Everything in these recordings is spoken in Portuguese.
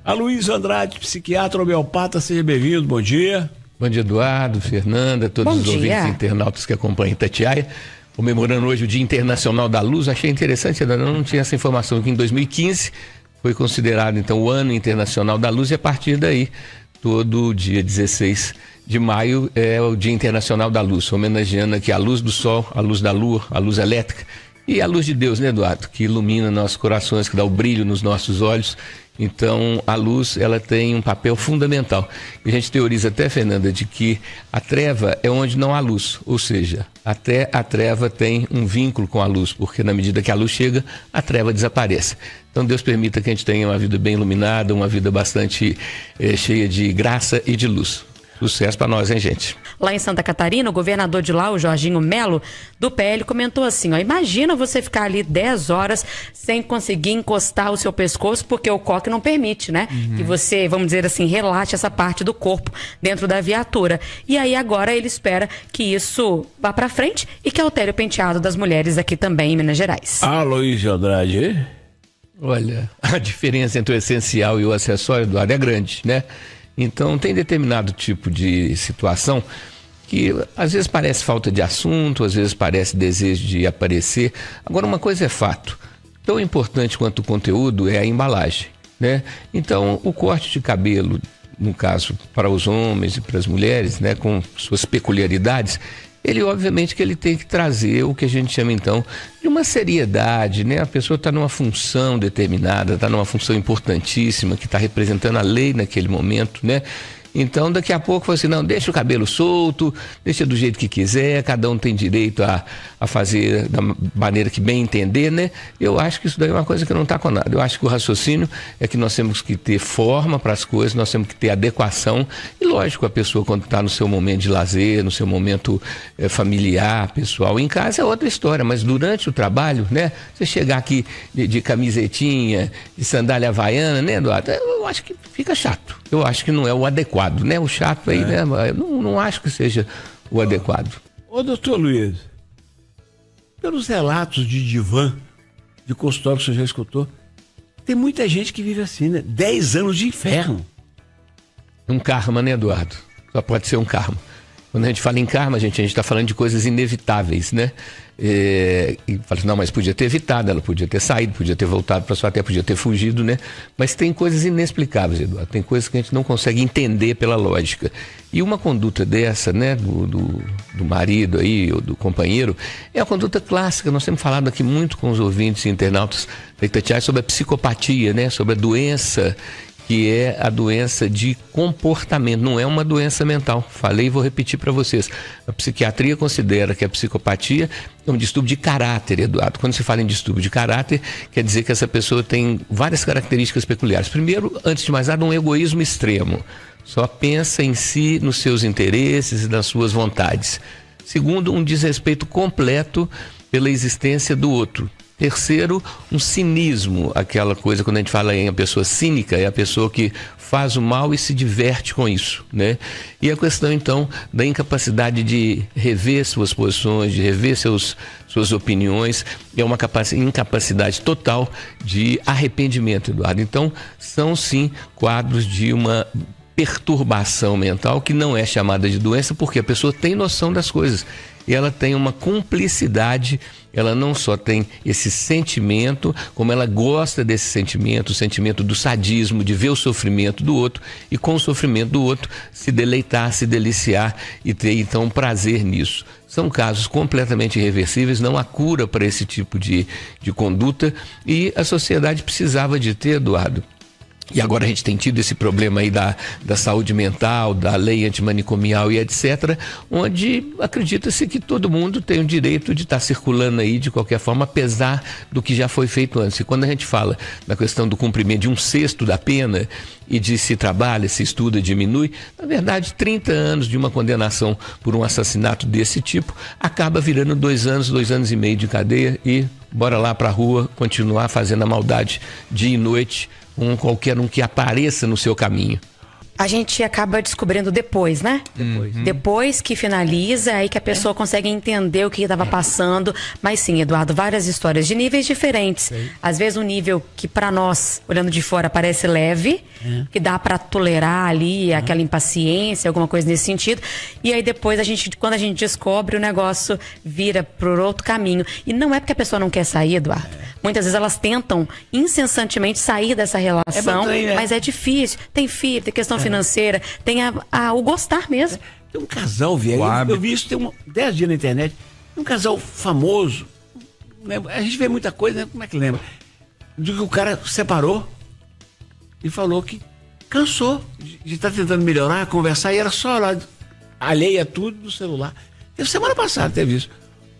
Aloysio Andrade, psiquiatra homeopata, seja bem-vindo, bom dia. Bom dia, Eduardo, Fernanda, todos os ouvintes internautas que acompanham Itatiaia. Comemorando hoje o Dia Internacional da Luz. Achei interessante, ainda não tinha essa informação, que em 2015 foi considerado então o Ano Internacional da Luz, e a partir daí, todo dia 16 de maio é o Dia Internacional da Luz, homenageando aqui a luz do sol, a luz da lua, a luz elétrica e a luz de Deus, né, Eduardo? Que ilumina nossos corações, que dá o brilho nos nossos olhos. Então, a luz, ela tem um papel fundamental. E a gente teoriza até, Fernanda, de que a treva é onde não há luz. Ou seja, até a treva tem um vínculo com a luz, porque na medida que a luz chega, a treva desaparece. Então, Deus permita que a gente tenha uma vida bem iluminada, uma vida bastante cheia de graça e de luz. Sucesso para nós, hein, gente? Lá em Santa Catarina, o governador de lá, o Jorginho Melo, do PL, comentou assim, ó, imagina você ficar ali 10 horas sem conseguir encostar o seu pescoço, porque o coque não permite, né? Que você, vamos dizer assim, relaxe essa parte do corpo dentro da viatura. E aí agora ele espera que isso vá para frente e que altere o penteado das mulheres aqui também em Minas Gerais. Aloysio Andrade. Olha, a diferença entre o essencial e o acessório, Eduardo, é grande, né? Então, tem determinado tipo de situação que às vezes parece falta de assunto, às vezes parece desejo de aparecer. Agora, uma coisa é fato, tão importante quanto o conteúdo é a embalagem, né? Então, o corte de cabelo, no caso, para os homens e para as mulheres, né, com suas peculiaridades, ele obviamente que ele tem que trazer o que a gente chama então de uma seriedade, né? A pessoa está numa função determinada, está numa função importantíssima, que está representando a lei naquele momento, né? Então, daqui a pouco, assim, não, deixa o cabelo solto, deixa do jeito que quiser, cada um tem direito a fazer da maneira que bem entender, né? Eu acho que isso daí é uma coisa que não está com nada. Eu acho que o raciocínio é que nós temos que ter forma para as coisas, nós temos que ter adequação. E, lógico, a pessoa, quando está no seu momento de lazer, no seu momento familiar, pessoal, em casa é outra história, mas durante o trabalho, né? Você chegar aqui de camisetinha, de sandália havaiana, né, Eduardo? Eu acho que fica chato. Eu acho que não é o adequado, né? O chato aí, né? Eu não acho que seja o adequado. Ô, doutor Luiz, pelos relatos de divã, de consultório que o senhor já escutou, tem muita gente que vive assim, né? 10 anos de inferno. Um karma, né, Eduardo? Só pode ser um karma. Quando a gente fala em karma, a gente está falando de coisas inevitáveis, né? E fala assim, não, mas podia ter evitado, ela podia ter saído, podia ter voltado para sua terra, podia ter fugido, né? Mas tem coisas inexplicáveis, Eduardo, tem coisas que a gente não consegue entender pela lógica. E uma conduta dessa, né, do marido aí, ou do companheiro, é a conduta clássica. Nós temos falado aqui muito com os ouvintes e internautas da Itatiaia sobre a psicopatia, né? Sobre a doença, que é a doença de comportamento, não é uma doença mental. Falei e vou repetir para vocês. A psiquiatria considera que a psicopatia é um distúrbio de caráter, Eduardo. Quando se fala em distúrbio de caráter, quer dizer que essa pessoa tem várias características peculiares. Primeiro, antes de mais nada, um egoísmo extremo. Só pensa em si, nos seus interesses e nas suas vontades. Segundo, um desrespeito completo pela existência do outro. Terceiro, um cinismo, aquela coisa, quando a gente fala em a pessoa cínica, é a pessoa que faz o mal e se diverte com isso, né? E a questão, então, da incapacidade de rever suas posições, de rever suas opiniões, é uma incapacidade total de arrependimento, Eduardo. Então, são sim quadros de uma perturbação mental que não é chamada de doença, porque a pessoa tem noção das coisas e ela tem uma cumplicidade. Ela não só tem esse sentimento, como ela gosta desse sentimento, o sentimento do sadismo, de ver o sofrimento do outro e com o sofrimento do outro se deleitar, se deliciar e ter então prazer nisso. São casos completamente irreversíveis, não há cura para esse tipo de conduta e a sociedade precisava de ter, Eduardo. E agora a gente tem tido esse problema aí da saúde mental, da lei antimanicomial e etc., onde acredita-se que todo mundo tem o direito de estar circulando aí de qualquer forma, apesar do que já foi feito antes. E quando a gente fala na questão do cumprimento de 1/6 da pena e de se trabalha, se estuda, diminui, na verdade 30 anos de uma condenação por um assassinato desse tipo acaba virando 2 anos, 2 anos e meio de cadeia e bora lá pra rua continuar fazendo a maldade dia e noite com qualquer um que apareça no seu caminho. A gente acaba descobrindo depois, né? Depois que finaliza, aí que a pessoa consegue entender o que estava passando. Mas sim, Eduardo, várias histórias de níveis diferentes. Às vezes um nível que para nós, olhando de fora, parece leve, que dá para tolerar ali aquela impaciência, alguma coisa nesse sentido. E aí depois, quando a gente descobre, o negócio vira por outro caminho. E não é porque a pessoa não quer sair, Eduardo. Muitas vezes elas tentam incessantemente sair dessa relação, mas é difícil. Tem filho, tem questão financeira, tem o gostar mesmo. Tem um casal, velho, eu vi isso tem 10 dias na internet, um casal famoso, né? A gente vê muita coisa, né? Como é que lembra? De que o cara separou e falou que cansou de estar tentando melhorar, conversar, e era só lá, alheia tudo do celular. Semana passada teve isso.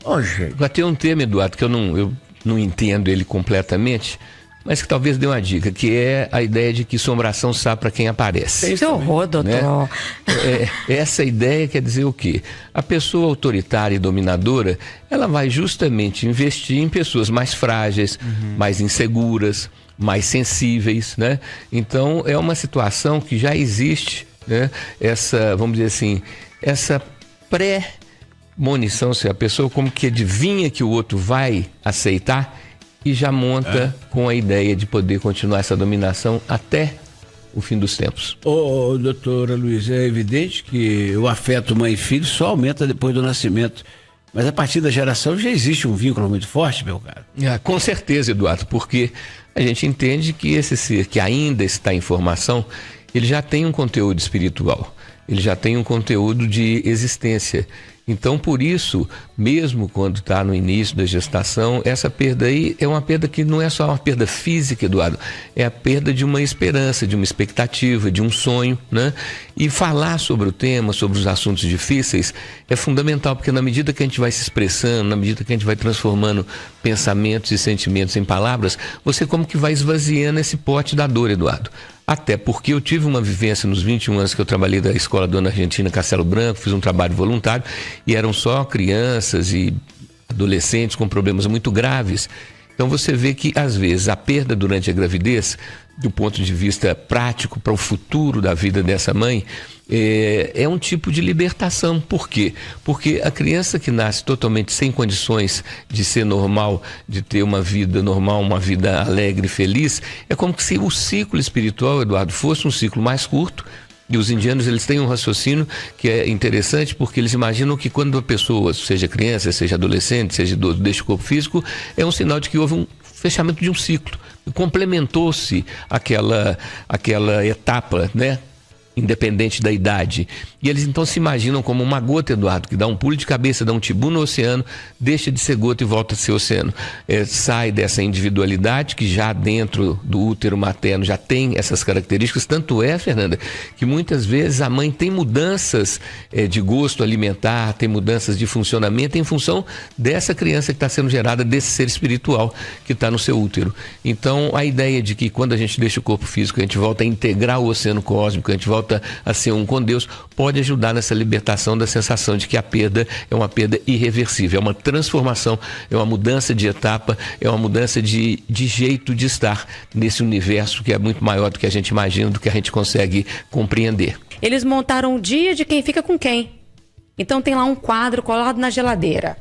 Agora tem um tema, Eduardo, que eu não entendo ele completamente, mas que talvez dê uma dica, que é a ideia de que assombração sabe para quem aparece. Isso é horror, doutor. Né? Essa ideia quer dizer o quê? A pessoa autoritária e dominadora, ela vai justamente investir em pessoas mais frágeis, mais inseguras, mais sensíveis, né? Então, é uma situação que já existe, né? Essa, vamos dizer assim, essa pré-monição, se a pessoa como que adivinha que o outro vai aceitar e já monta com a ideia de poder continuar essa dominação até o fim dos tempos. Doutora Luiz, é evidente que o afeto mãe e filho só aumenta depois do nascimento. Mas a partir da geração já existe um vínculo muito forte, meu caro. Com certeza, Eduardo, porque a gente entende que esse ser que ainda está em formação, ele já tem um conteúdo espiritual, ele já tem um conteúdo de existência. Então, por isso, mesmo quando está no início da gestação, essa perda aí é uma perda que não é só uma perda física, Eduardo, é a perda de uma esperança, de uma expectativa, de um sonho, né? E falar sobre o tema, sobre os assuntos difíceis, é fundamental, porque na medida que a gente vai se expressando, na medida que a gente vai transformando pensamentos e sentimentos em palavras, você como que vai esvaziando esse pote da dor, Eduardo. Até porque eu tive uma vivência nos 21 anos que eu trabalhei da Escola Dona Argentina Castelo Branco, fiz um trabalho voluntário e eram só crianças e adolescentes com problemas muito graves. Então você vê que às vezes a perda durante a gravidez, do ponto de vista prático para o futuro da vida dessa mãe, é um tipo de libertação. Por quê? Porque a criança que nasce totalmente sem condições de ser normal, de ter uma vida normal, uma vida alegre e feliz, é como se o ciclo espiritual, Eduardo, fosse um ciclo mais curto. E os indianos, eles têm um raciocínio que é interessante, porque eles imaginam que quando a pessoa, seja criança, seja adolescente, seja idoso, deixa o corpo físico, é um sinal de que houve um fechamento de um ciclo. Complementou-se aquela etapa, né? Independente da idade. E eles então se imaginam como uma gota, Eduardo, que dá um pulo de cabeça, dá um tibu no oceano, deixa de ser gota e volta a ser oceano. Sai dessa individualidade que já dentro do útero materno já tem essas características. Tanto é, Fernanda, que muitas vezes a mãe tem mudanças de gosto alimentar, tem mudanças de funcionamento em função dessa criança que está sendo gerada, desse ser espiritual que está no seu útero. Então, a ideia de que quando a gente deixa o corpo físico, a gente volta a integrar o oceano cósmico, a gente volta a ser um com Deus, pode ajudar nessa libertação da sensação de que a perda é uma perda irreversível, é uma transformação, é uma mudança de etapa, é uma mudança de jeito de estar nesse universo que é muito maior do que a gente imagina, do que a gente consegue compreender. Eles montaram o dia de quem fica com quem. Então tem lá um quadro colado na geladeira.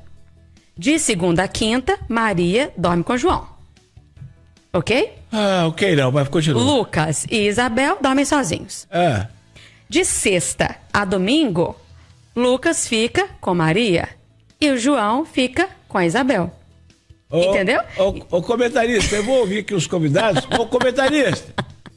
De segunda a quinta, Maria dorme com João. Ok? Ok não, mas continua. Lucas e Isabel dormem sozinhos. De sexta a domingo, Lucas fica com Maria e o João fica com a Isabel. Entendeu? Ô comentarista, eu vou ouvir aqui os convidados. Ô comentarista,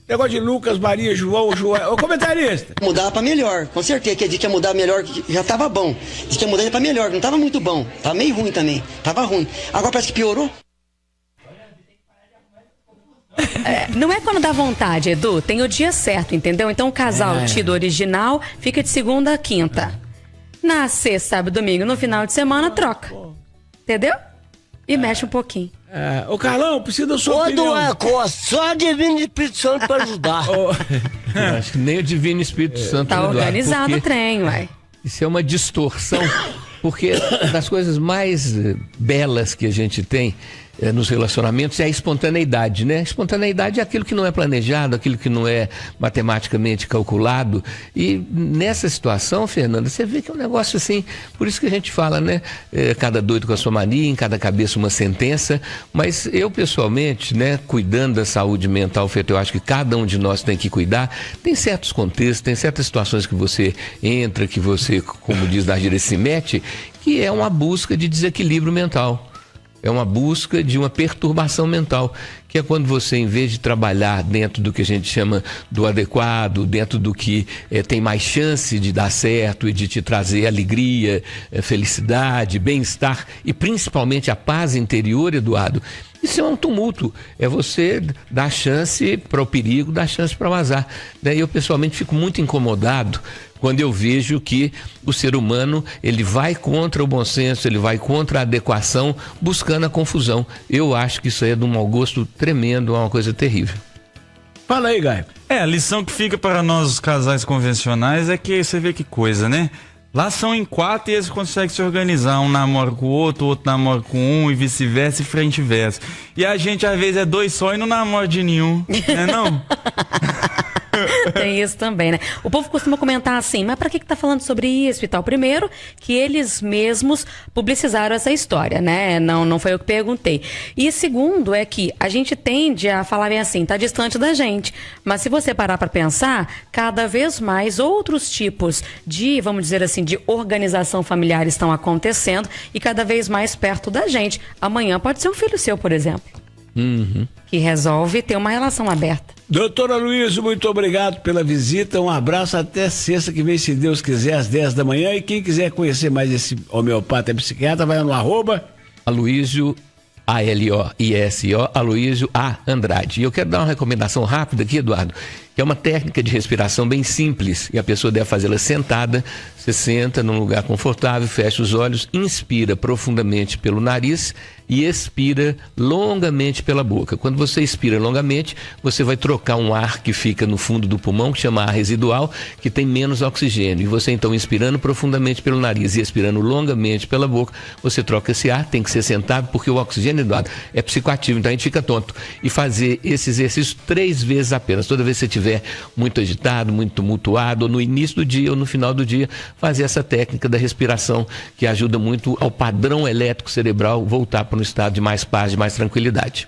negócio de Lucas, Maria, João. Ô comentarista. Mudava pra melhor, com certeza. Que a gente ia mudar melhor, já tava bom. Diz que ia mudar pra melhor, não tava muito bom. Tava meio ruim também. Tava ruim. Agora parece que piorou. Não é quando dá vontade, Edu, tem o dia certo, entendeu? Então o casal tido original fica de segunda a quinta. Na sexta, sábado, domingo, no final de semana, troca. Entendeu? E mexe um pouquinho. Ô Carlão, precisa da sua opinião. Ô, Duan Costa, só a Divino Espírito Santo pra ajudar. Eu acho que nem o Divino Espírito Santo. Tá organizado o trem, uai. Isso é uma distorção, porque das coisas mais belas que a gente tem nos relacionamentos é a espontaneidade, né? A espontaneidade é aquilo que não é planejado, aquilo que não é matematicamente calculado. E nessa situação, Fernanda, você vê que é um negócio assim, por isso que a gente fala, né? Cada doido com a sua mania, em cada cabeça uma sentença. Mas eu, pessoalmente, né, cuidando da saúde mental, eu acho que cada um de nós tem que cuidar. Tem certos contextos, tem certas situações que você entra, que você, como diz na gíria, se mete, que é uma busca de desequilíbrio mental. É uma busca de uma perturbação mental, que é quando você, em vez de trabalhar dentro do que a gente chama do adequado, dentro do que tem mais chance de dar certo e de te trazer alegria, felicidade, bem-estar e principalmente a paz interior, Eduardo, isso é um tumulto, é você dar chance para o perigo, dar chance para o azar. Daí eu pessoalmente fico muito incomodado quando eu vejo que o ser humano, ele vai contra o bom senso, ele vai contra a adequação, buscando a confusão. Eu acho que isso aí é de um mau gosto tremendo, é uma coisa terrível. Fala aí, Gaio. A lição que fica para nós, os casais convencionais, é que você vê que coisa, né? Lá são em 4 e eles conseguem se organizar. Um namora com o outro namora com um e vice-versa e frente e versa. E a gente, às vezes, é 2 só e não namora de nenhum, né não? Tem isso também, né? O povo costuma comentar assim, mas pra que tá falando sobre isso e tal? Primeiro, que eles mesmos publicizaram essa história, né? Não foi eu que perguntei. E segundo é que a gente tende a falar bem assim, tá distante da gente. Mas se você parar pra pensar, cada vez mais outros tipos de, vamos dizer assim, de organização familiar estão acontecendo e cada vez mais perto da gente. Amanhã pode ser um filho seu, por exemplo. Que resolve ter uma relação aberta. Doutora Luísa, muito obrigado pela visita, um abraço até sexta que vem, se Deus quiser, às 10 da manhã, e quem quiser conhecer mais esse homeopata e psiquiatra, vai no @Aloísio, ALOISO, Aloísio A. Andrade. E eu quero dar uma recomendação rápida aqui, Eduardo, que é uma técnica de respiração bem simples, e a pessoa deve fazê-la sentada. Você senta num lugar confortável, fecha os olhos, inspira profundamente pelo nariz e expira longamente pela boca. Quando você expira longamente, você vai trocar um ar que fica no fundo do pulmão, que chama ar residual, que tem menos oxigênio. E você, então, inspirando profundamente pelo nariz e expirando longamente pela boca, você troca esse ar. Tem que ser sentado, porque o oxigênio, Eduardo, é psicoativo, então a gente fica tonto. E fazer esse exercício 3 vezes apenas. Toda vez que você estiver muito agitado, muito tumultuado, ou no início do dia ou no final do dia, fazer essa técnica da respiração, que ajuda muito ao padrão elétrico cerebral voltar para um estado de mais paz, de mais tranquilidade.